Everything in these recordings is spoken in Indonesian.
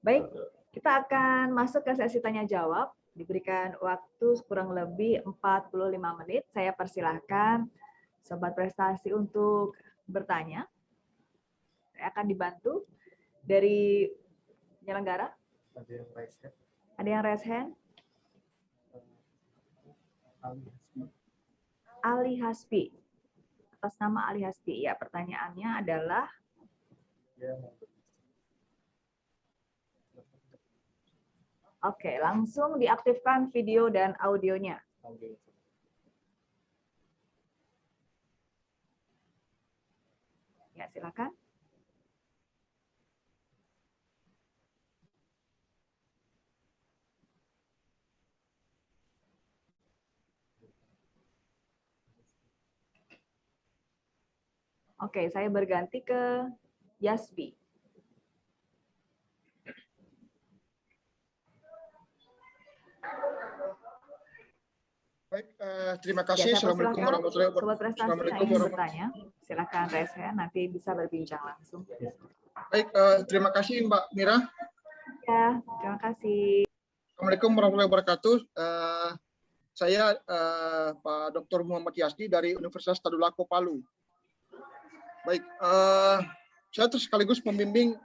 Baik, kita akan masuk ke sesi tanya jawab. Diberikan waktu kurang lebih 45 menit. Saya persilahkan Sobat Prestasi untuk bertanya. Saya akan dibantu dari penyelenggara. Ada yang raise hand? Ali Hasbi. Atas nama Ali Hasbi. Ya, pertanyaannya adalah oke, langsung diaktifkan video dan audionya. Ya, silakan. Oke, saya berganti ke Yasbi. Baik, terima kasih. Ya, Assalamualaikum warahmatullahi Sobat Prestasi yang ingin bertanya, silakan raise hand, nanti bisa berbincang langsung. Baik, terima kasih Mbak Mira. Ya, terima kasih. Assalamualaikum warahmatullahi wabarakatuh. Saya Pak Dr. Muhammad Yasdi dari Universitas Tadulako Palu. Baik, saya terus sekaligus pembimbing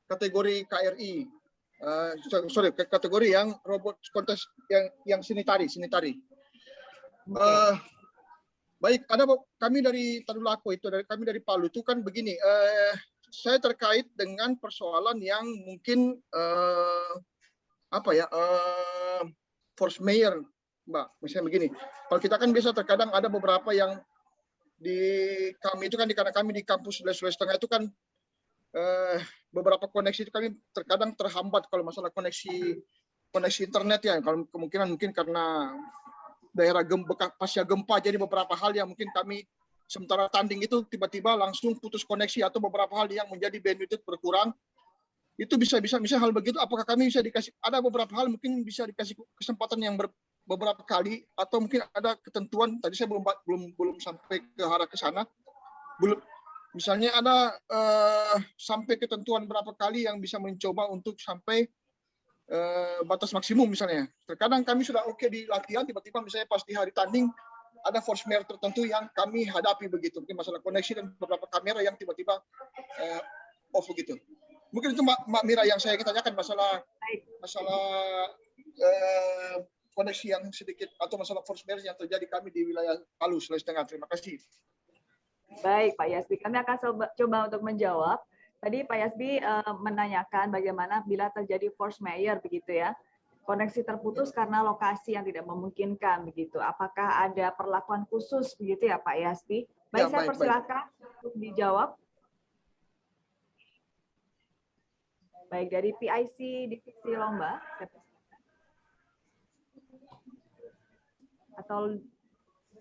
kategori KRI. Kategori yang robot kontes yang seni tari. Baik, kami dari Tadulako kami dari Palu itu kan begini. Saya terkait dengan persoalan yang mungkin force mayor, Mbak. Misalnya begini. Kalau kita kan biasa terkadang ada beberapa yang karena kami di kampus Sulawesi Tengah itu kan beberapa koneksi itu kami terkadang terhambat kalau masalah koneksi internet ya. Kalau kemungkinan mungkin karena daerah pasca gempa, jadi beberapa hal yang mungkin kami sementara tanding itu tiba-tiba langsung putus koneksi atau beberapa hal yang menjadi bandwidth berkurang. Itu bisa hal begitu. Apakah kami bisa dikasih, ada beberapa hal mungkin bisa dikasih kesempatan yang beberapa kali, atau mungkin ada ketentuan. Tadi saya belum sampai ke arah ke sana. Misalnya ada sampai ketentuan berapa kali yang bisa mencoba untuk sampai batas maksimum misalnya. Terkadang kami sudah oke di latihan, tiba-tiba misalnya pas di hari tanding ada force majeure tertentu yang kami hadapi begitu. Mungkin masalah koneksi dan beberapa kamera yang tiba-tiba off begitu. Mungkin itu Mbak Mira yang saya tanyakan masalah koneksi yang sedikit atau masalah force majeure yang terjadi kami di wilayah Palu, Sulawesi Tengah. Terima kasih. Baik, Pak Yasbi. Kami akan coba untuk menjawab. Tadi Pak Yasbi menanyakan bagaimana bila terjadi force majeure begitu ya. Koneksi terputus karena lokasi yang tidak memungkinkan begitu. Apakah ada perlakuan khusus begitu ya Pak Yasbi? Baik, saya persilakan untuk dijawab. Baik, dari PIC Divisi Lomba, atau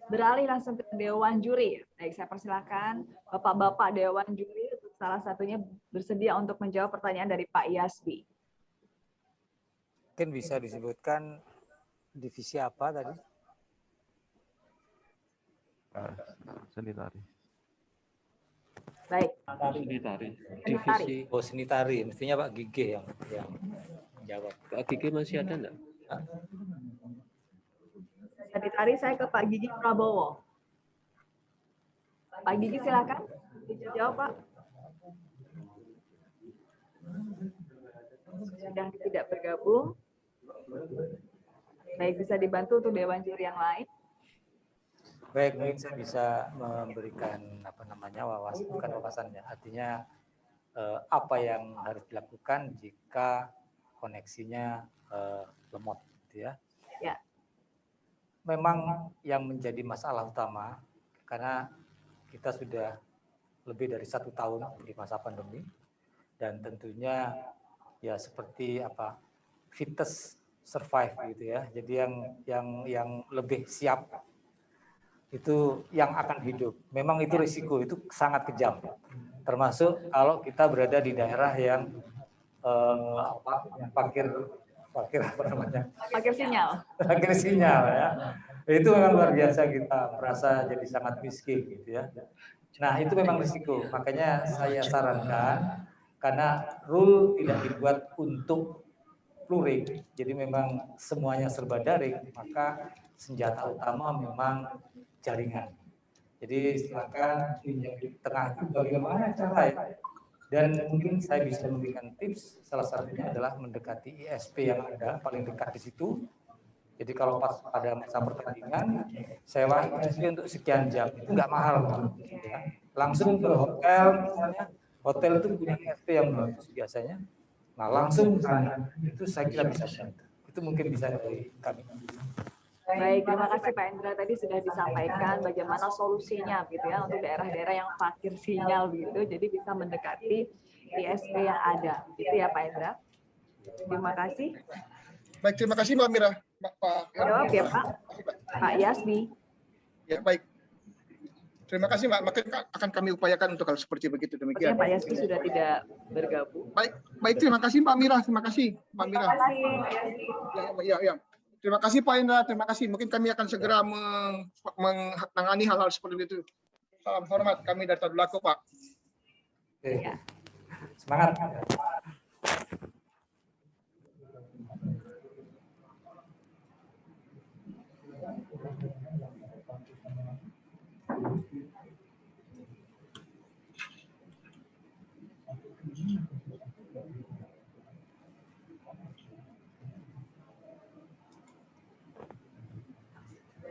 beralih langsung ke Dewan Juri. Baik, saya persilakan Bapak-Bapak Dewan Juri untuk salah satunya bersedia untuk menjawab pertanyaan dari Pak Yasbi. Mungkin bisa disebutkan divisi apa tadi? Seni tari. Baik. Seni tari. Divisi. Oh, seni tari. Mestinya Pak Gige yang menjawab. Pak Gige masih ada enggak? Seni tari saya ke Pak Gigi Prabowo. Pak Gigi silakan dijawab Pak. Sudah tidak bergabung. Baik, bisa dibantu untuk Dewan Juri yang lain. Baik, mungkin saya bisa memberikan bukan wawasannya, artinya apa yang harus dilakukan jika koneksinya lemot, gitu ya. Ya. Memang yang menjadi masalah utama karena kita sudah lebih dari 1 tahun di masa pandemi, dan tentunya ya seperti fittest survive gitu ya. Jadi yang lebih siap itu yang akan hidup. Memang itu risiko, itu sangat kejam. Termasuk kalau kita berada di daerah yang parkir sinyal ya. Itu memang luar biasa, kita merasa jadi sangat miskin gitu ya. Nah, itu memang risiko. Makanya saya sarankan karena rule tidak dibuat untuk luring, jadi memang semuanya serba daring, maka senjata utama memang jaringan. Jadi silakan yang di tengah itu bagaimana caranya. Dan mungkin saya bisa memberikan tips, salah satunya adalah mendekati ISP yang ada paling dekat di situ. Jadi kalau pas pada masa pertandingan, sewa ISP untuk sekian jam, itu nggak mahal, Pak. Ya. Langsung ke hotel misalnya, hotel itu punya ISP yang bagus biasanya. Nah, langsung ke sana, itu saya kira bisa bantu. Itu mungkin bisa dari kami. Baik, terima kasih Pak Endra. Tadi sudah disampaikan bagaimana solusinya gitu ya untuk daerah-daerah yang parkir sinyal gitu. Jadi bisa mendekati ISP yang ada. Gitu ya Pak Endra. Terima kasih. Baik, terima kasih Mbak Mira. Pak Jawab ya Pak. Pak Yasmi. Ya, baik. Terima kasih Mbak. Maka akan kami upayakan untuk hal seperti begitu. Demikian. Pak Yasmi sudah tidak bergabung. Baik, terima kasih Mbak Mira. Terima kasih Mbak Mira. Terima kasih Pak Yasmi. Ya. Terima kasih Pak Indra, terima kasih. Mungkin kami akan segera menangani hal-hal seperti itu. Salam hormat kami dari Tadulako, Pak. Ya. Semangat.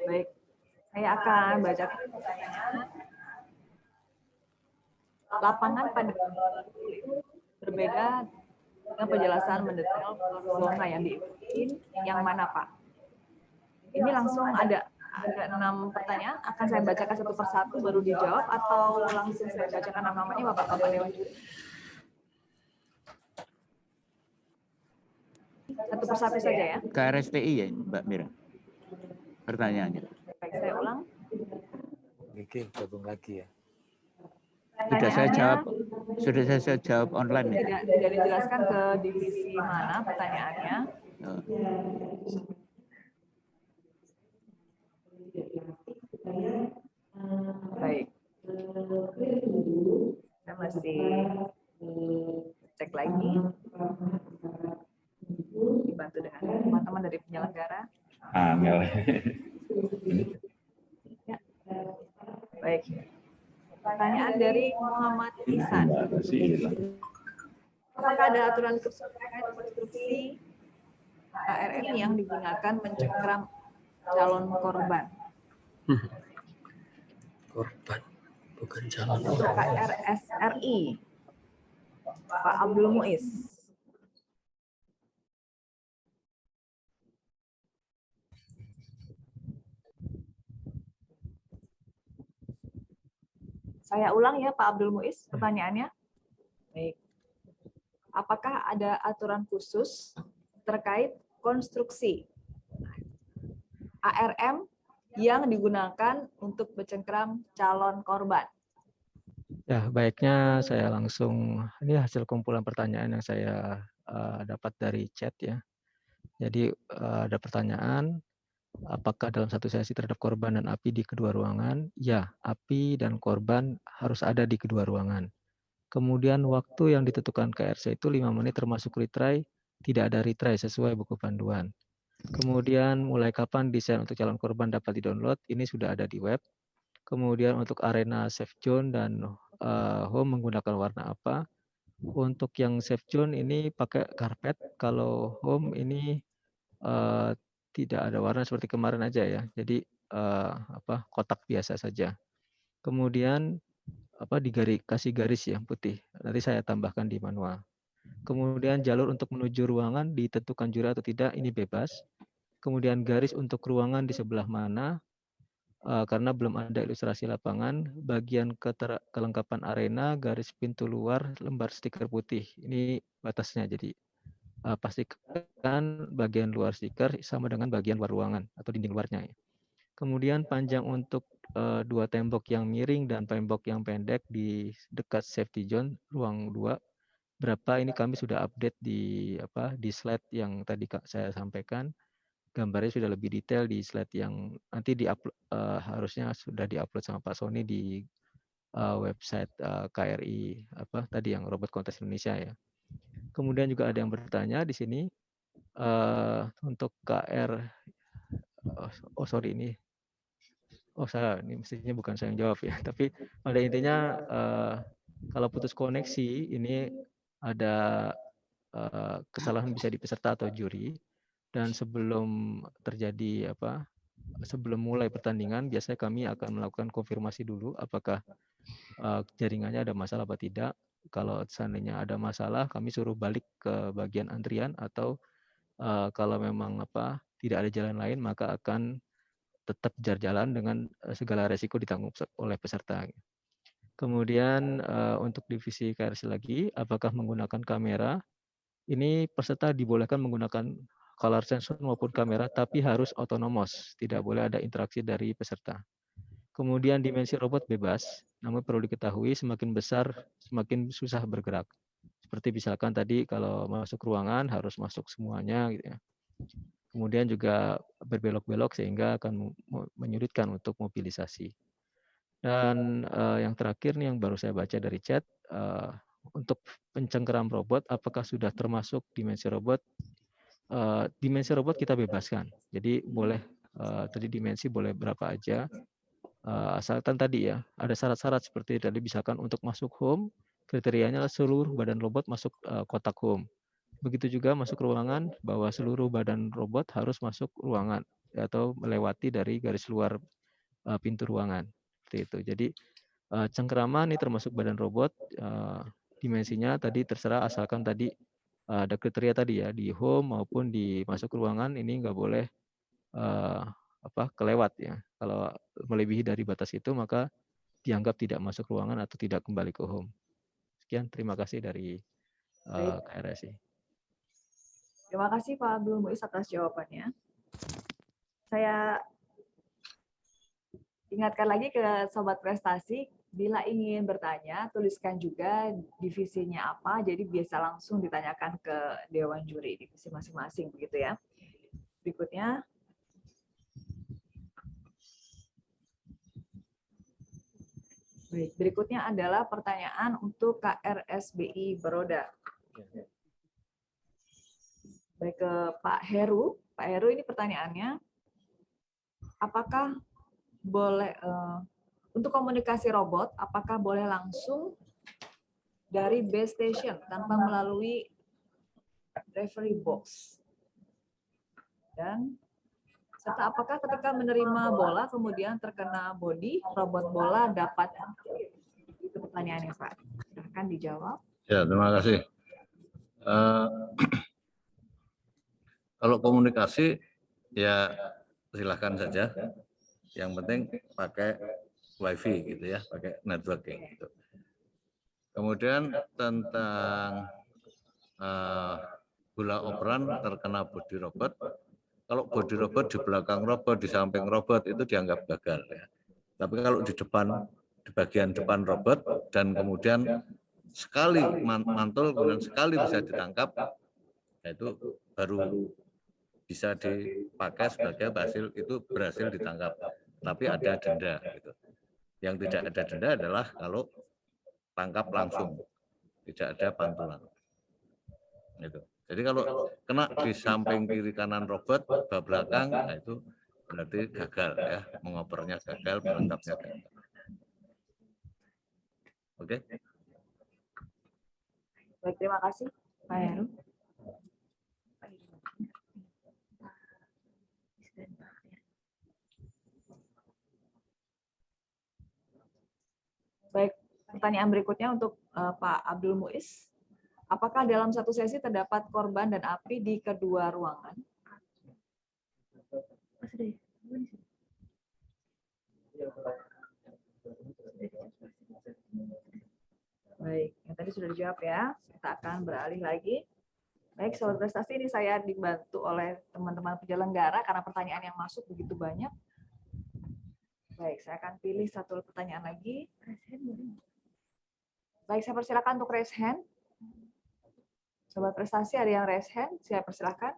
Baik, saya akan bacakan pertanyaan. Lapangan pada berbeda dengan penjelasan mendetail zona yang diikuti, yang mana Pak? Ini langsung ada 6 pertanyaan, akan saya bacakan satu persatu baru dijawab atau langsung saya bacakan nama-namanya Bapak-Bapak Dewan Juri? Satu persatu saja ya. KRSTI ya Mbak Mira pertanyaannya. Baik, saya ulang. Oke, gabung lagi ya. Sudah saya jawab online ya. Tidak dijelaskan ke divisi mana pertanyaannya. Oh. Baik. Saya masih cek lagi. Dibantu dengan teman-teman dari penyelenggara. Ya. Baik. Pertanyaan dari Muhammad Ihsan. Apakah ada aturan khusus terkait konstruksi KRS yang digunakan mencengkeram calon korban? Korban, bukan calon. Untuk KRSRI, Pak Abdul Muiz. Saya ulang ya Pak Abdul Muiz pertanyaannya. Baik. Apakah ada aturan khusus terkait konstruksi ARM yang digunakan untuk mencengkeram calon korban? Ya, baiknya saya langsung, ini hasil kumpulan pertanyaan yang saya dapat dari chat ya. Jadi ada pertanyaan, apakah dalam satu sesi terhadap korban dan api di kedua ruangan? Ya, api dan korban harus ada di kedua ruangan. Kemudian waktu yang ditentukan KRC itu 5 menit termasuk retry, tidak ada retry sesuai buku panduan. Kemudian mulai kapan desain untuk calon korban dapat di-download? Ini sudah ada di web. Kemudian untuk arena safe zone dan home menggunakan warna apa? Untuk yang safe zone ini pakai karpet, kalau home ini tidak ada warna seperti kemarin aja ya. Jadi kotak biasa saja. Kemudian kasih garis yang putih. Nanti saya tambahkan di manual. Kemudian jalur untuk menuju ruangan ditentukan juri atau tidak, ini bebas. Kemudian garis untuk ruangan di sebelah mana, karena belum ada ilustrasi lapangan. Bagian kelengkapan arena, garis pintu luar, lembar stiker putih. Ini batasnya, jadi pastikan bagian luar stiker sama dengan bagian luar ruangan atau dinding luarnya. Kemudian panjang untuk 2 tembok yang miring dan tembok yang pendek di dekat safety zone ruang 2. Berapa ini kami sudah update di slide yang tadi saya sampaikan. Gambarnya sudah lebih detail di slide yang nanti harusnya sudah diupload sama Pak Sony di website KRI apa tadi yang Robot Kontes Indonesia ya. Kemudian juga ada yang bertanya di sini untuk KR sorry ini saya ini mestinya bukan saya yang jawab ya, tapi pada intinya kalau putus koneksi ini ada kesalahan bisa di peserta atau juri, dan sebelum terjadi sebelum mulai pertandingan biasanya kami akan melakukan konfirmasi dulu apakah jaringannya ada masalah apa tidak. Kalau seandainya ada masalah kami suruh balik ke bagian antrian, atau kalau memang tidak ada jalan lain maka akan tetap jalan dengan segala resiko ditanggung oleh peserta. Kemudian untuk divisi KRC lagi, apakah menggunakan kamera? Ini peserta dibolehkan menggunakan color sensor maupun kamera, tapi harus otonomos, tidak boleh ada interaksi dari peserta. Kemudian dimensi robot bebas, namun perlu diketahui semakin besar semakin susah bergerak. Seperti misalkan tadi kalau masuk ruangan harus masuk semuanya gitu ya. Kemudian juga berbelok-belok sehingga akan menyulitkan untuk mobilisasi. Dan yang terakhir nih yang baru saya baca dari chat, untuk pencengkeram robot apakah sudah termasuk dimensi robot? Dimensi robot kita bebaskan. Jadi boleh tadi dimensi boleh berapa aja. Asalkan tadi ya ada syarat-syarat seperti tadi, misalkan untuk masuk home kriterianya seluruh badan robot masuk kotak home. Begitu juga masuk ruangan, bahwa seluruh badan robot harus masuk ruangan atau melewati dari garis luar pintu ruangan. Seperti itu. Jadi cengkeraman ini termasuk badan robot, dimensinya tadi terserah asalkan tadi ada kriteria tadi ya, di home maupun di masuk ruangan ini nggak boleh kelewat ya. Kalau melebihi dari batas itu maka dianggap tidak masuk ruangan atau tidak kembali ke home. Sekian, terima kasih dari KRSI. Terima kasih Pak Abdul Muiz atas jawabannya. Saya ingatkan lagi ke Sobat Prestasi, bila ingin bertanya, tuliskan juga divisinya apa, jadi biasa langsung ditanyakan ke Dewan Juri divisi masing-masing, begitu ya. Berikutnya. Baik, berikutnya adalah pertanyaan untuk KRSBI Baroda. Baik, ke Pak Heru. Pak Heru, ini pertanyaannya, apakah boleh untuk komunikasi robot, apakah boleh langsung dari base station tanpa melalui referee box? Dan serta apakah ketika menerima bola kemudian terkena body, robot bola dapat? Itu pertanyaannya Pak. Silahkan dijawab. Ya, terima kasih. Kalau komunikasi ya silahkan saja. Yang penting pakai wifi gitu ya, pakai networking gitu. Kemudian tentang bola operan terkena body robot. Kalau body robot di belakang robot, di samping robot itu dianggap gagal ya. Tapi kalau di depan, di bagian depan robot dan kemudian sekali mantul kemudian sekali bisa ditangkap, itu baru bisa dipakai sebagai hasil itu berhasil ditangkap. Tapi ada denda gitu. Yang tidak ada denda adalah kalau tangkap langsung, tidak ada pantulan. Gitu. Jadi kalau kena di samping kiri kanan robot, bawah belakang, nah itu berarti gagal ya, mengopernya gagal, menangkapnya gagal. Oke. Baik, terima kasih Pak Heru. Baik, pertanyaan berikutnya untuk Pak Abdul Muiz. Apakah dalam satu sesi terdapat korban dan api di kedua ruangan? Baik, yang tadi sudah dijawab ya. Kita akan beralih lagi. Baik, Sobat Prestasi, ini saya dibantu oleh teman-teman penyelenggara karena pertanyaan yang masuk begitu banyak. Baik, saya akan pilih satu pertanyaan lagi. Baik, saya persilakan untuk raise hand. Sobat Prestasi, ada yang raise hand? Saya persilakan.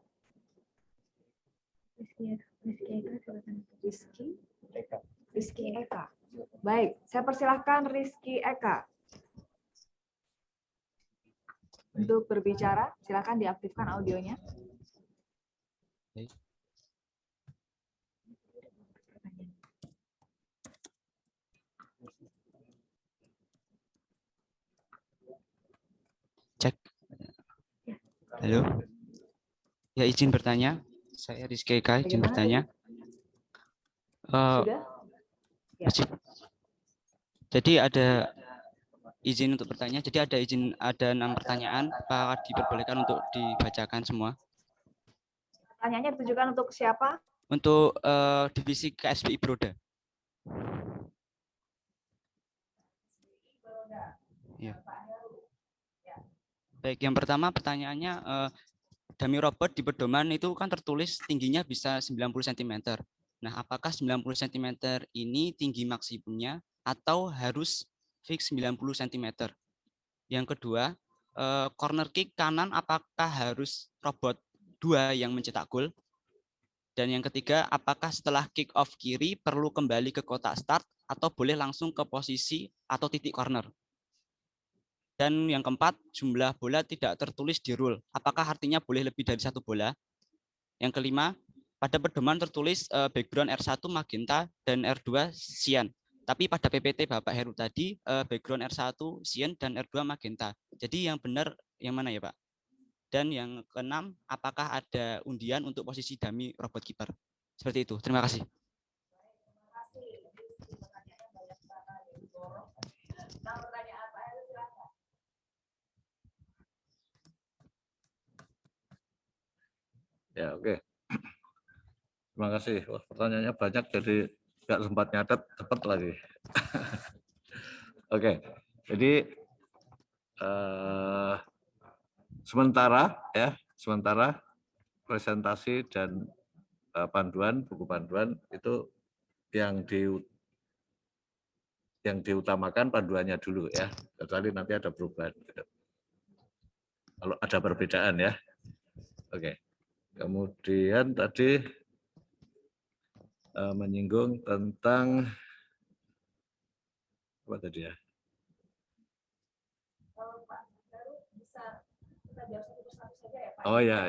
Rizky Eka. Baik, saya persilahkan Rizky Eka untuk berbicara. Silakan diaktifkan audionya. Cek. Halo. Ya, izin bertanya. Saya Rizky Eka, izin bertanya. Sudah? Ya. Jadi ada izin untuk bertanya. Jadi ada 6 pertanyaan. Apakah diperbolehkan untuk dibacakan semua? Pertanyaannya ditujukan untuk siapa? Untuk divisi KSBI Broda. Ya. Baik, yang pertama pertanyaannya, dummy robot di pedoman itu kan tertulis tingginya bisa 90 cm. Nah, apakah 90 cm ini tinggi maksimumnya atau harus fix 90 cm? Yang kedua, corner kick kanan apakah harus robot 2 yang mencetak gol? Dan yang ketiga, apakah setelah kick off kiri perlu kembali ke kotak start atau boleh langsung ke posisi atau titik corner? Dan yang keempat, jumlah bola tidak tertulis di rule. Apakah artinya boleh lebih dari 1 bola? Yang kelima, pada pedoman tertulis background R1 magenta dan R2 cyan. Tapi pada PPT Bapak Heru tadi, background R1 cyan dan R2 magenta. Jadi yang benar yang mana ya Pak? Dan yang keenam, apakah ada undian untuk posisi dummy robot kiper? Seperti itu. Terima kasih. Ya, oke. Terima kasih. Wah, pertanyaannya banyak jadi nggak sempat nyatet, cepat lagi. Oke, jadi sementara presentasi dan panduan, buku panduan itu yang diutamakan panduannya dulu ya, kecuali nanti ada perubahan. Kalau ada perbedaan ya. Oke. Kemudian tadi menyinggung tentang apa tadi ya? Oh ya.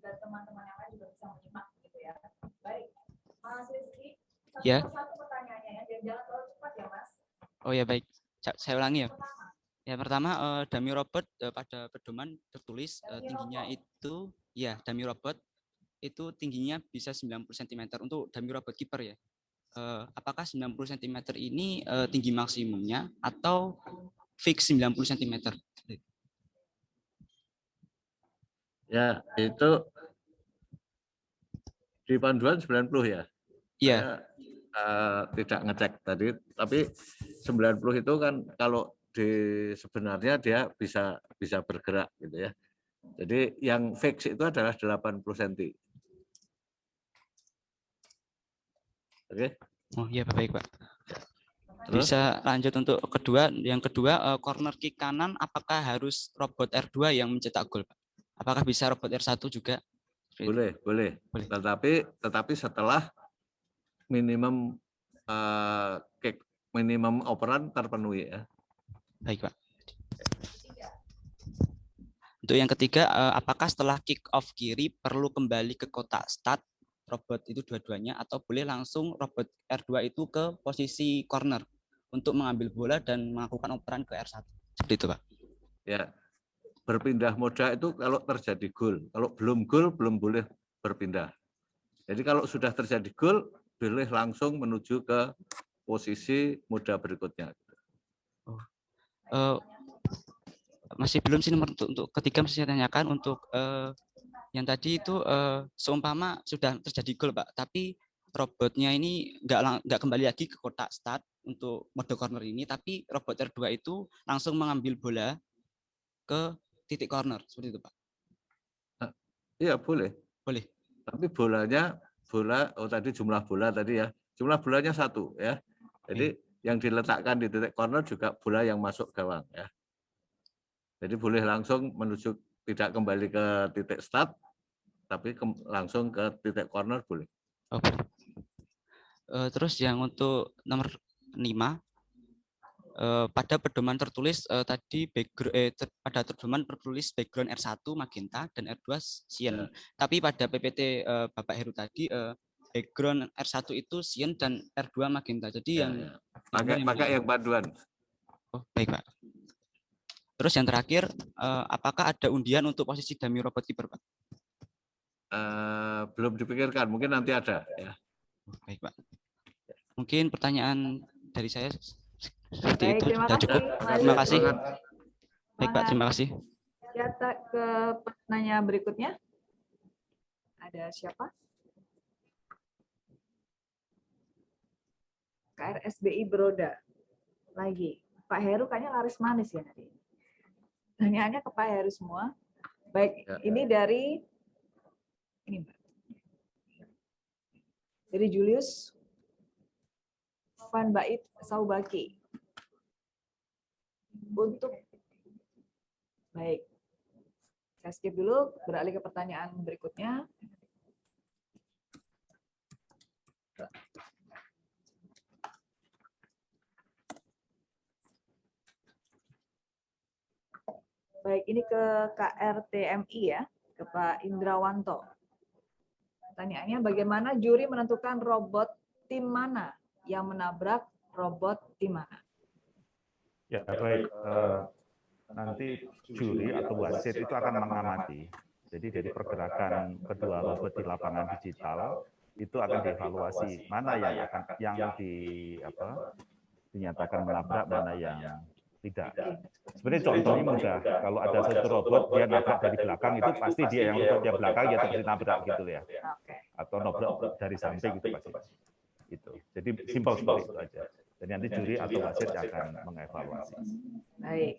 Teman-teman yang lain juga bisa menyimak gitu ya. Baik, Mas Rizky, ya. Satu pertanyaannya ya, jangan terlalu cepat ya Mas. Oh ya baik, saya ulangi ya. Yang pertama, dummy robot pada pedoman tertulis tingginya itu, ya dummy robot itu tingginya bisa 90 cm untuk dummy robot kiper ya. Apakah 90 cm ini tinggi maksimumnya atau fix 90 cm? Ya, itu di panduan 90 ya. Iya. Saya tidak ngecek tadi, tapi 90 itu kan kalau sebenarnya dia bisa bergerak gitu ya. Jadi yang fix itu adalah 80 cm. Oke. Oh iya baik Pak. Bisa lanjut untuk kedua. Yang kedua, corner kick kanan apakah harus robot R2 yang mencetak gol Pak? Apakah bisa robot R1 juga? Boleh. Tetapi setelah minimum kick, minimum operan terpenuhi ya. Baik Pak. Untuk yang ketiga, apakah setelah kick off kiri perlu kembali ke kotak start robot itu dua-duanya atau boleh langsung robot R2 itu ke posisi corner untuk mengambil bola dan melakukan operan ke R1? Seperti itu Pak. Ya. Berpindah moda itu kalau terjadi gol. Kalau belum gol belum boleh berpindah. Jadi kalau sudah terjadi gol boleh langsung menuju ke posisi moda berikutnya. Masih belum sih nomor untuk ketiga masih saya tanyakan untuk yang tadi itu seumpama sudah terjadi gol Pak, tapi robotnya ini nggak kembali lagi ke kotak start untuk mode corner ini, tapi robot R2 itu langsung mengambil bola ke titik corner seperti itu Pak. Iya boleh. Boleh. Tapi tadi jumlah bola tadi ya, jumlah bolanya 1 ya. Jadi yang diletakkan di titik corner juga bola yang masuk gawang ya. Jadi boleh langsung menuju, tidak kembali ke titik start, tapi langsung ke titik corner boleh. Oh, boleh. Terus yang untuk nomor 5, pada pedoman tertulis tadi pada pedoman tertulis background R1 magenta dan R2 cyan. Tapi pada PPT Bapak Heru tadi background R1 itu cyan dan R2 magenta. Jadi yang pakai yang paduan. Oh, baik, Pak. Terus yang terakhir, apakah ada undian untuk posisi dummy robot keeper, Pak? Belum dipikirkan, mungkin nanti ada. Ya. Baik, Pak. Mungkin pertanyaan dari saya seperti Baik, itu. terima Sudah kasih, cukup. Mas. Terima kasih. Baik, Pak. Semangat. Terima kasih. Kita ke pertanyaan berikutnya. Ada siapa? KRSBI Beroda. Lagi. Pak Heru kayaknya laris manis ya hari ini. Pertanyaannya ke Pak Heru semua. Baik, Ya. ini dari Mbak. Dari Julius Van Bait Saubaki. Untuk baik. Saya skip dulu, beralih ke pertanyaan berikutnya. Baik, ini ke KRTMI ya, ke Pak Indrawanto. Pertanyaannya, bagaimana juri menentukan robot tim mana yang menabrak robot tim mana? Ya, baik. Nanti juri atau wasit itu akan mengamati. Jadi dari pergerakan kedua robot di lapangan digital itu akan dievaluasi mana yang dinyatakan menabrak, mana yang tidak. Sebenarnya contohnya mudah. Kalau ada satu robot dia nabrak dari belakang itu pasti dia yang robotnya belakang ya pasti nabrak gitu ya. Atau nabrak dari samping gitu pasti. Itu. Jadi simpel seperti itu aja. Dan nanti juri atau wasit akan mengevaluasi. Baik.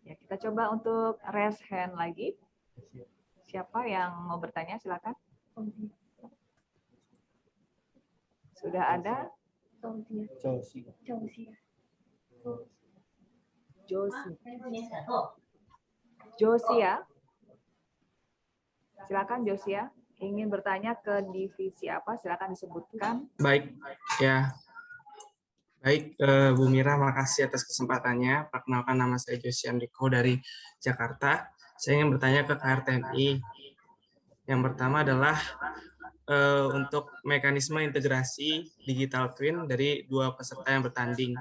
Ya, kita coba untuk raise hand lagi. Siapa yang mau bertanya, silakan. Sudah ada? Josia. Silakan Josia. Ingin bertanya ke divisi apa? Silakan disebutkan. Baik, ya. Baik, Bu Mira, makasih atas kesempatannya. Perkenalkan, nama saya Josia Andriko dari Jakarta. Saya ingin bertanya ke KRTMI. Yang pertama adalah untuk mekanisme integrasi digital twin dari dua peserta yang bertanding.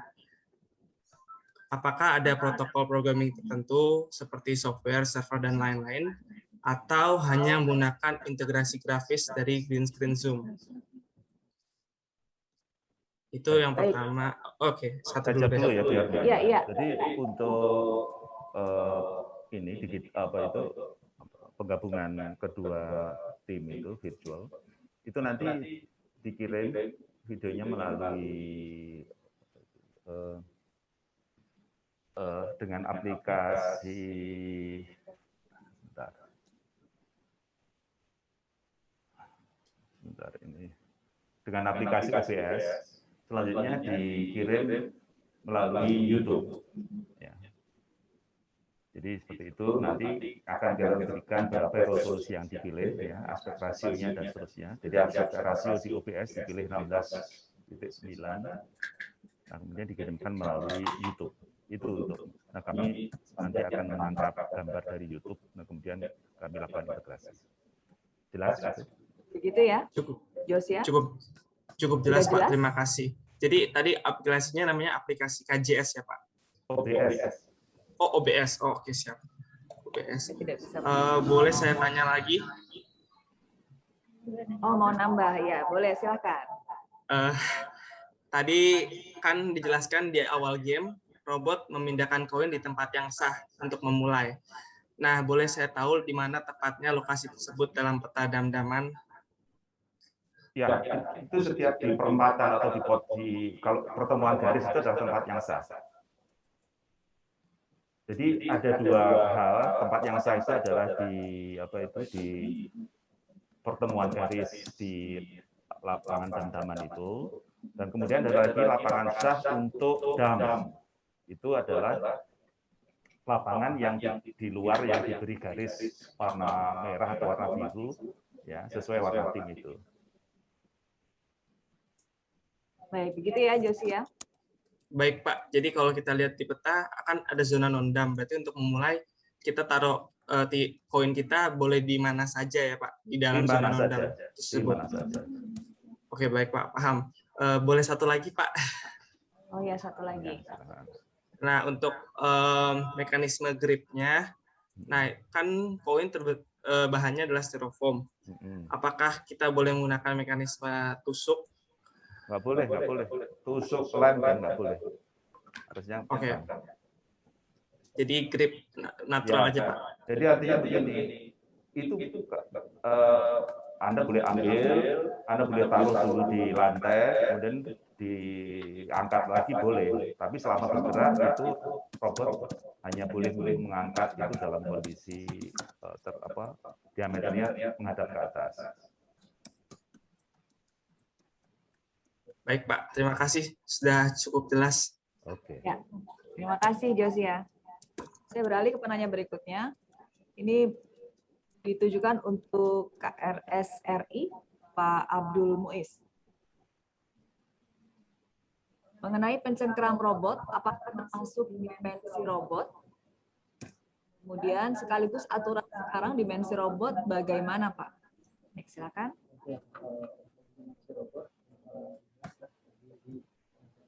Apakah ada protokol programming tertentu seperti software, server, dan lain-lain, atau hanya menggunakan integrasi grafis dari green screen Zoom? Itu yang pertama. Oke, satu dulu ya biar. Iya. Jadi untuk ini penggabungan kedua tim itu virtual itu nanti dikirim videonya melalui dengan aplikasi sebentar ini dengan aplikasi OBS. Selanjutnya dikirim melalui YouTube. Ya. Jadi seperti itu nanti akan diberikan berapa resolusi yang dipilih, ya, aspek rasionya dan seterusnya. Jadi aspek rasio di OBS dipilih 16.9, nah kemudian dikirimkan melalui YouTube. Itu untuk, nah kami nanti akan menangkap gambar dari YouTube, nah kemudian kami lakukan integrasi. Jelas? Begitu ya? Cukup. Josia? Cukup jelas, Pak. Terima kasih. Jadi tadi aplikasinya namanya aplikasi KJS ya, Pak? OBS. Oh, OBS. Oh, oke, siap. OBS. Boleh saya tanya lagi? Oh, mau nambah ya? Boleh, silakan. Tadi kan dijelaskan di awal game, robot memindahkan koin di tempat yang sah untuk memulai. Nah, boleh saya tahu di mana tepatnya lokasi tersebut dalam peta damdaman? Ya, itu setiap di perempatan atau di kalau pertemuan garis itu adalah tempat yang sah. Jadi ada dua hal, tempat yang sah itu adalah di pertemuan garis di lapangan damdaman itu, dan kemudian ada lagi lapangan sah untuk dam. Itu adalah lapangan yang di luar yang diberi garis warna merah atau warna biru, ya, sesuai warna tim itu. Baik, begitu ya Josi ya. Baik Pak, jadi kalau kita lihat di peta akan ada zona non-dump. Berarti untuk memulai kita taruh koin kita boleh di mana saja ya Pak, di dalam zona non-dump tersebut. Oke baik Pak, paham. Boleh satu lagi Pak? Oh ya, satu lagi. Nah untuk mekanisme gripnya, nah kan koin bahannya adalah styrofoam. Apakah kita boleh menggunakan mekanisme tusuk? Nggak boleh. Tusuk lem kan nggak boleh. Harusnya. Oke. Jadi grip natural aja Pak. Jadi artinya begini, itu Anda boleh ambil, Anda boleh taruh dulu di lantai, kemudian diangkat lagi boleh. Tapi selama bergerak itu robot hanya boleh mengangkat itu dalam kondisi diameternya menghadap ke atas. Baik Pak, terima kasih sudah cukup jelas. Oke. Ya, terima kasih Josi ya. Saya beralih ke penanya berikutnya. Ini ditujukan untuk KRSRI Pak Abdul Muiz. Mengenai pencengkeram robot, apakah termasuk dimensi robot? Kemudian sekaligus aturan sekarang dimensi robot bagaimana Pak? Next, silakan.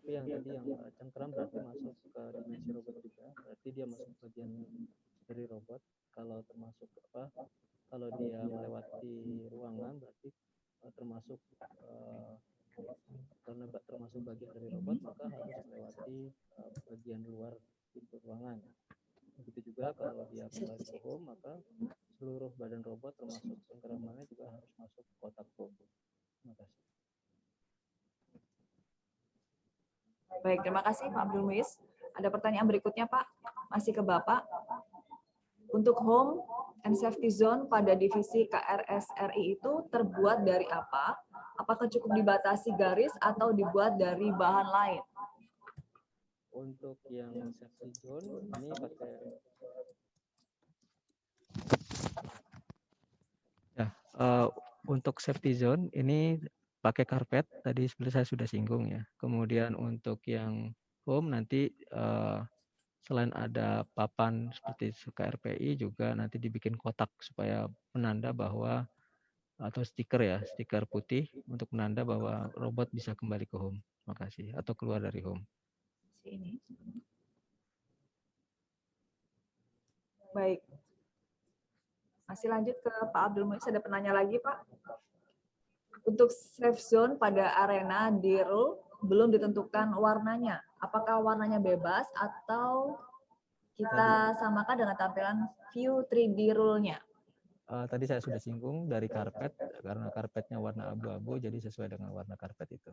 Yang tadi yang cengkeram berarti masuk ke dimensi robot juga, berarti dia masuk bagian dari robot. Kalau termasuk kalau dia melewati ruangan berarti termasuk karena termasuk bagian dari robot maka harus melewati bagian luar pintu ruangan. Begitu juga kalau dia kembali ke home maka seluruh badan robot termasuk cengkeramannya juga harus masuk kotak robot. Terima kasih. Baik, terima kasih Pak Abdul Muiz. Ada pertanyaan berikutnya Pak, masih ke Bapak. Untuk home and safety zone pada divisi KRSRI itu terbuat dari apa? Apakah cukup dibatasi garis atau dibuat dari bahan lain? Untuk yang safety zone ini pakai untuk safety zone ini pakai karpet, tadi seperti saya sudah singgung ya. Kemudian untuk yang home nanti selain ada papan seperti KRPI juga nanti dibikin kotak supaya penanda bahwa atau stiker ya, stiker putih untuk menanda bahwa robot bisa kembali ke home. Terima kasih. Atau keluar dari home. Ini. Baik. Masih lanjut ke Pak Abdul Muiz, ada penanya lagi Pak. Untuk safe zone pada arena di rule belum ditentukan warnanya. Apakah warnanya bebas atau kita samakan dengan tampilan view 3D rule-nya? Tadi saya sudah singgung dari karpet, karena karpetnya warna abu-abu, jadi sesuai dengan warna karpet itu.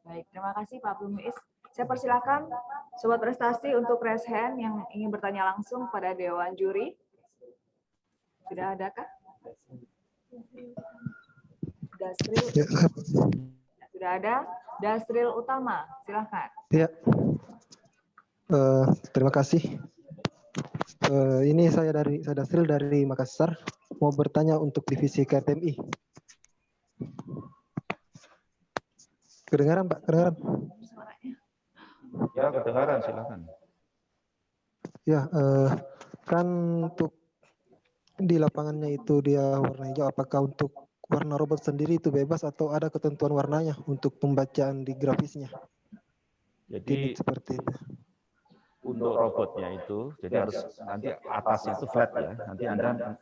Baik, terima kasih Pak Abdul Muiz. Saya persilakan Sobat Prestasi untuk raise hand yang ingin bertanya langsung pada Dewan Juri. Sudah adakah? Dasril. Ya. Sudah ada. Dasril Utama, silakan. Ya. Terima kasih. Ini saya Dasril dari Makassar. Mau bertanya untuk divisi KTMI. Kedengaran Pak? Kedengaran? Ya, kedengaran, silakan. Ya, kan untuk di lapangannya itu dia warna hijau. Apakah untuk warna robot sendiri itu bebas atau ada ketentuan warnanya untuk pembacaan di grafisnya? Jadi seperti itu. Untuk robotnya itu, jadi harus nanti atasnya itu flat ya. Nanti Anda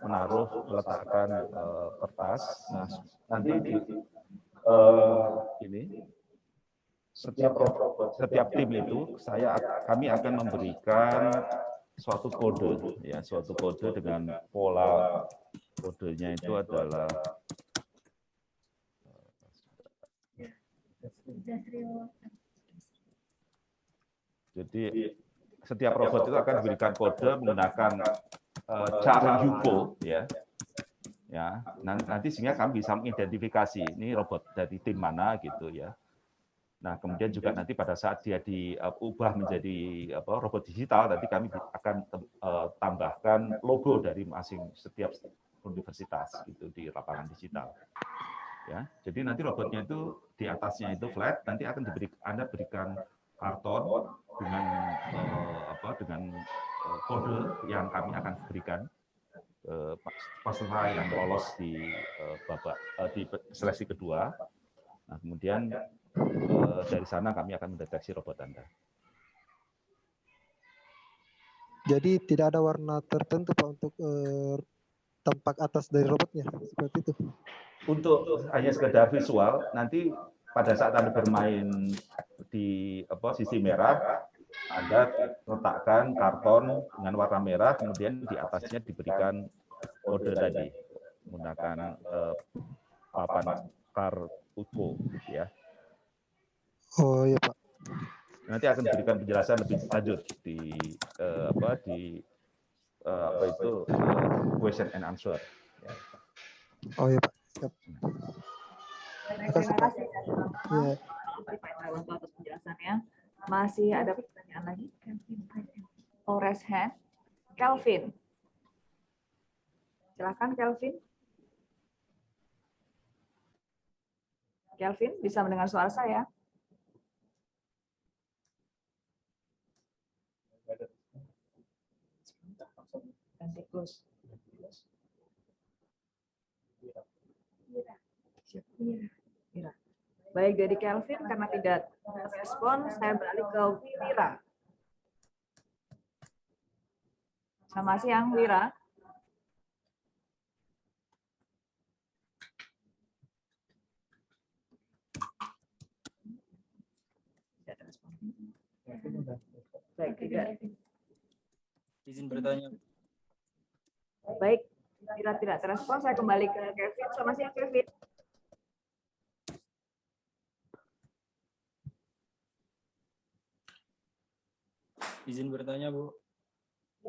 meletakkan kertas. Nah, nanti di ini setiap tim itu kami akan memberikan suatu kode ya, suatu kode dengan pola kodenya itu adalah jadi setiap robot itu akan diberikan kode menggunakan cara UFO ya. Nanti sehingga kami bisa mengidentifikasi ini robot dari tim mana gitu ya. Nah, kemudian juga nanti pada saat dia diubah menjadi robot digital, nanti kami akan tambahkan logo dari setiap universitas gitu di lapangan digital. Ya, jadi nanti robotnya itu di atasnya itu flat, nanti akan Anda berikan karton dengan dengan kode yang kami akan berikan peserta yang lolos di di seleksi kedua. Nah, kemudian dari sana kami akan mendeteksi robot Anda. Jadi tidak ada warna tertentu Pak untuk tampak atas dari robotnya seperti itu. Untuk hanya sekedar visual, nanti pada saat Anda bermain di sisi merah, Anda letakkan karton dengan warna merah, kemudian di atasnya diberikan kode tadi menggunakan papan UFO, ya. Oh iya Pak. Nanti akan diberikan penjelasan lebih lanjut di question and answer. Ya. Oh iya Pak. Siap. Terima kasih Pak Indrawanto atas penjelasannya. Masih ada pertanyaan lagi? Oh, raise hand. Kelvin. Silakan Kelvin. Kelvin, bisa mendengar suara saya? Baik, dari Kelvin karena tidak respon, saya beralih ke Wira. Selamat siang, Wira. Baik, tidak. Izin bertanya. Baik, Wira tidak terespon, saya kembali ke Kevin. Selamat siang, Kevin. Izin bertanya, Bu.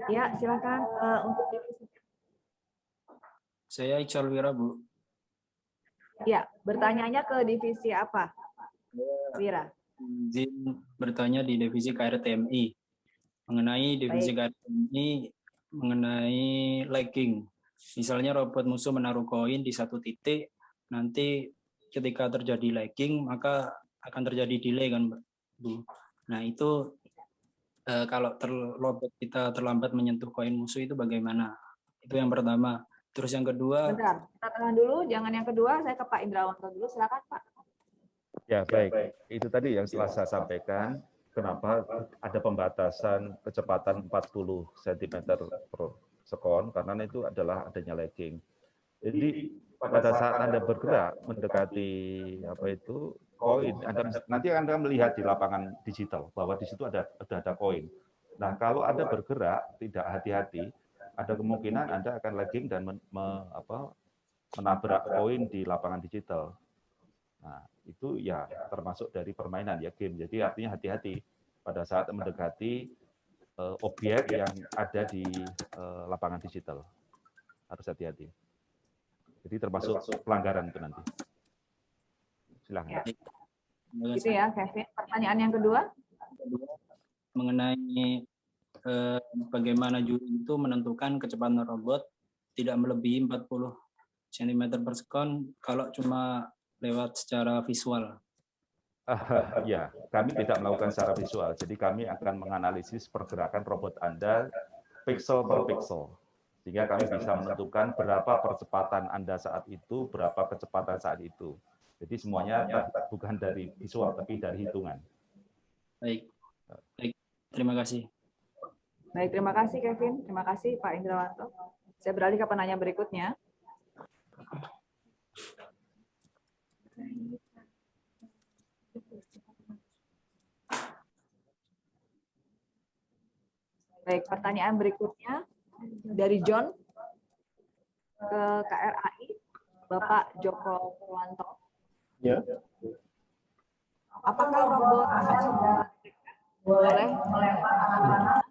Ya, silakan untuk divisi. Saya Iqbal Wira, Bu. Ya, bertanyanya ke divisi apa, Wira? Izin bertanya di divisi KRTMI. Mengenai divisi KRTMI, mengenai lagging. Misalnya robot musuh menaruh koin di satu titik, nanti ketika terjadi lagging, maka akan terjadi delay kan, Bu. Nah, itu kalau robot kita terlambat menyentuh koin musuh itu bagaimana? Itu yang pertama. Terus yang kedua. Bentar, kita tahan dulu. Jangan yang kedua, saya ke Pak Indrawanto dulu. Silakan Pak. Ya baik, itu tadi yang setelah saya sampaikan. Kenapa ada pembatasan kecepatan 40 cm per sekon? Karena itu adalah adanya lagging. Jadi pada saat Anda bergerak mendekati koin, nanti Anda melihat di lapangan digital bahwa di situ ada koin. Nah, kalau Anda bergerak tidak hati-hati, ada kemungkinan Anda akan lagging dan menabrak koin di lapangan digital. Nah, itu ya termasuk dari permainan ya game. Jadi artinya hati-hati pada saat mendekati objek yang ada di lapangan digital. Harus hati-hati. Jadi termasuk pelanggaran itu nanti. Silakan. Ya. Gitu ya, Kevin. Pertanyaan yang kedua? Mengenai bagaimana juri itu menentukan kecepatan robot tidak melebihi 40 cm per sekon kalau cuma lewat secara visual. Ya, kami tidak melakukan secara visual. Jadi kami akan menganalisis pergerakan robot Anda pixel per pixel. Sehingga kami bisa menentukan berapa percepatan Anda saat itu, berapa kecepatan saat itu. Jadi semuanya bukan dari visual, tapi dari hitungan. Baik. Baik. Terima kasih. Baik, terima kasih Kevin. Terima kasih Pak Indrawanto. Saya beralih ke penanya berikutnya. Baik, pertanyaan berikutnya dari John ke KRAI, Bapak Joko Purwanto. Ya. Apakah robot sudah boleh melempar anak-anak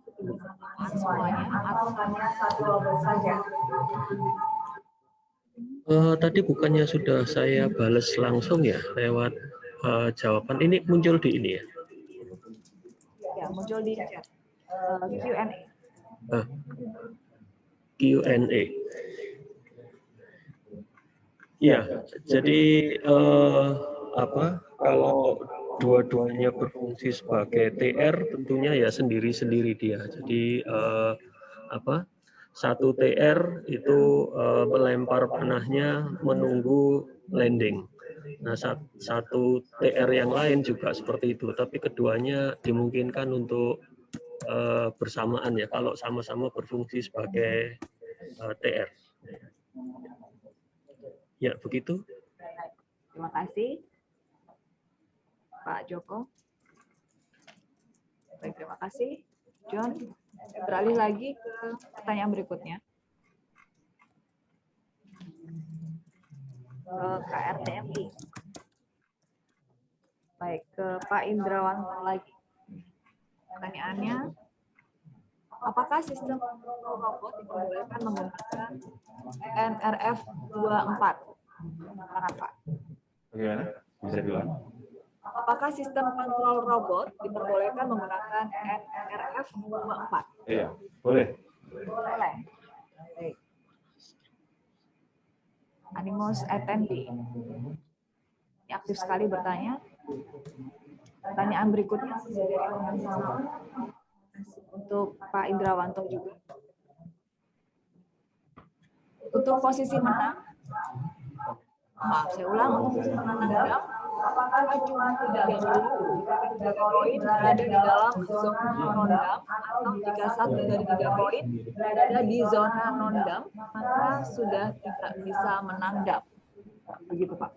semuanya atau hanya satu robot saja? Tadi bukannya sudah saya balas langsung ya lewat jawaban ini muncul di ini ya. Ya, muncul di chat. Q&A. Q&A. Ya, jadi kalau dua-duanya berfungsi sebagai TR tentunya ya sendiri-sendiri dia. Jadi satu TR itu melempar panahnya menunggu landing. Nah, satu TR yang lain juga seperti itu, tapi keduanya dimungkinkan untuk bersamaan ya kalau sama-sama berfungsi sebagai TR. Ya, begitu. Terima kasih, Pak Joko. Baik, terima kasih, John. Beralih lagi ke pertanyaan berikutnya. Ke KRTMI. Baik, ke Pak Indrawanto lagi. Pertanyaannya, apakah sistem kontrol robot diperbolehkan menggunakan NRF 24? Silakan, Pak. Bagaimana? Bisa diulang? Apakah sistem kontrol robot diperbolehkan menggunakan NRF 24? Iya, boleh. Boleh. Baik. Animus Attendee. Ini aktif sekali bertanya. Pertanyaan berikutnya untuk Pak Indrawanto juga. Untuk posisi menang, maaf saya ulang, untuk posisi menang, apakah cuma tidak perlu jika 3 koin berada di dalam zona non-dam, atau jika 1 dari 3 koin berada di zona non-dam, maka sudah tidak bisa menang dam. Begitu, Pak.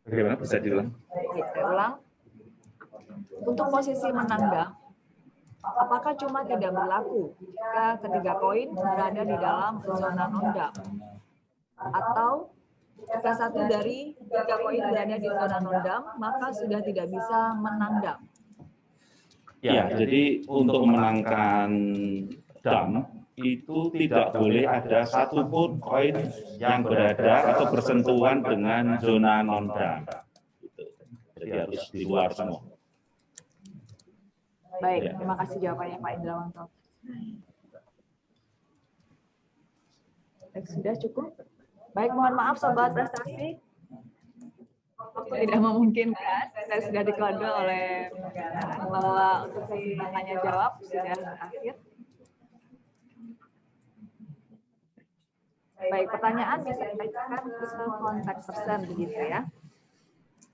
Bagaimana? Bisa diulang? Baik, saya ulang. Untuk posisi menang dam, apakah cuma tidak berlaku jika ketiga koin berada di dalam zona non-dam? Atau jika 1 dari 3 koin berada di zona non-dam, maka sudah tidak bisa menang dam? Ya, jadi untuk memenangkan dam itu tidak boleh ada satupun koin yang berada atau bersentuhan dengan zona non-dam. Jadi harus di luar semua. Baik, terima kasih jawabannya Pak Indrawanto. Baik, sudah cukup. Baik, mohon maaf Sobat Prestasi. Waktu tidak memungkinkan, saya sudah dikode oleh bahwa untuk sesi tanya jawab sudah berakhir. Baik, pertanyaan bisa dikaitkan ke kontak person begitu ya.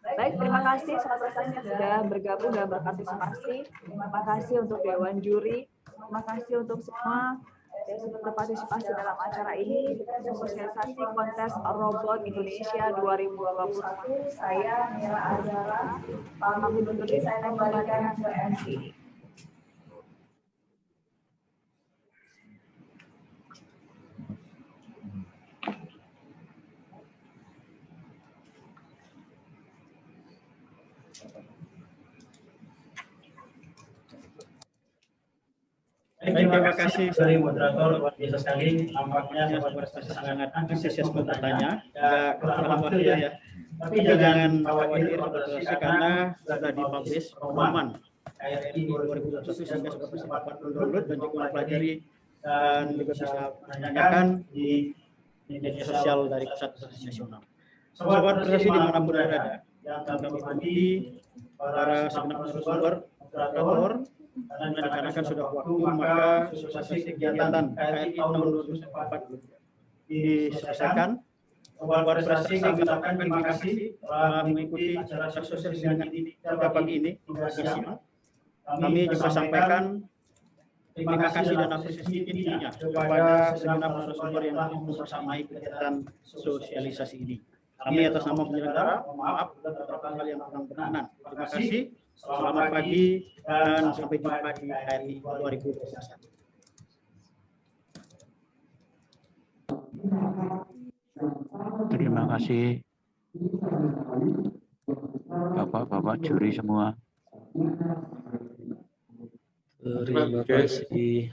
Baik, terima kasih Sobat Prestasi yang sudah bergabung dan berpartisipasi. Terima kasih untuk Dewan Juri. Terima kasih untuk semua yang sudah berpartisipasi dalam acara ini. Sosialisasi kontes robot Indonesia 2021. Saya Mira Azara, pamit undur diri, saya kembalikan ke MC. Baik, terima kasih dari moderator, luar biasa sekali. Nampaknya Sobat Prestasi sangat antusias bertanya. Ya, kurang waktu ya. Tapi jangan khawatir Sobat Prestasi karena sudah dipublish pengumuman KRTMI 2021 sehingga Sobat Prestasi dapat mendownload dan juga mempelajari dan juga bisa menanyakan di media sosial dari Pusat Prestasi Nasional. Sobat Prestasi dimanapun berada, yang kami hormati para segenap narasumber, moderator, dan dikarenakan sudah waktu, maka sosialisasi kegiatan KRI tahun 2024 diselesaikan. Sobat Prestasi kami ucapkan terima kasih telah mengikuti acara sosialisasi ini pada pagi ini hingga siang. Kami juga sampaikan terima kasih dan apresiasi tingginya kepada segenap narasumber yang telah membersamai kegiatan sosialisasi ini. Kami atas nama penyelenggara, mohon maaf beberapa hal yang kurang berkenan. Terima kasih. Selamat pagi dan sampai jumpa di KRI 2021. Terima kasih Bapak-bapak juri semua. Terima kasih.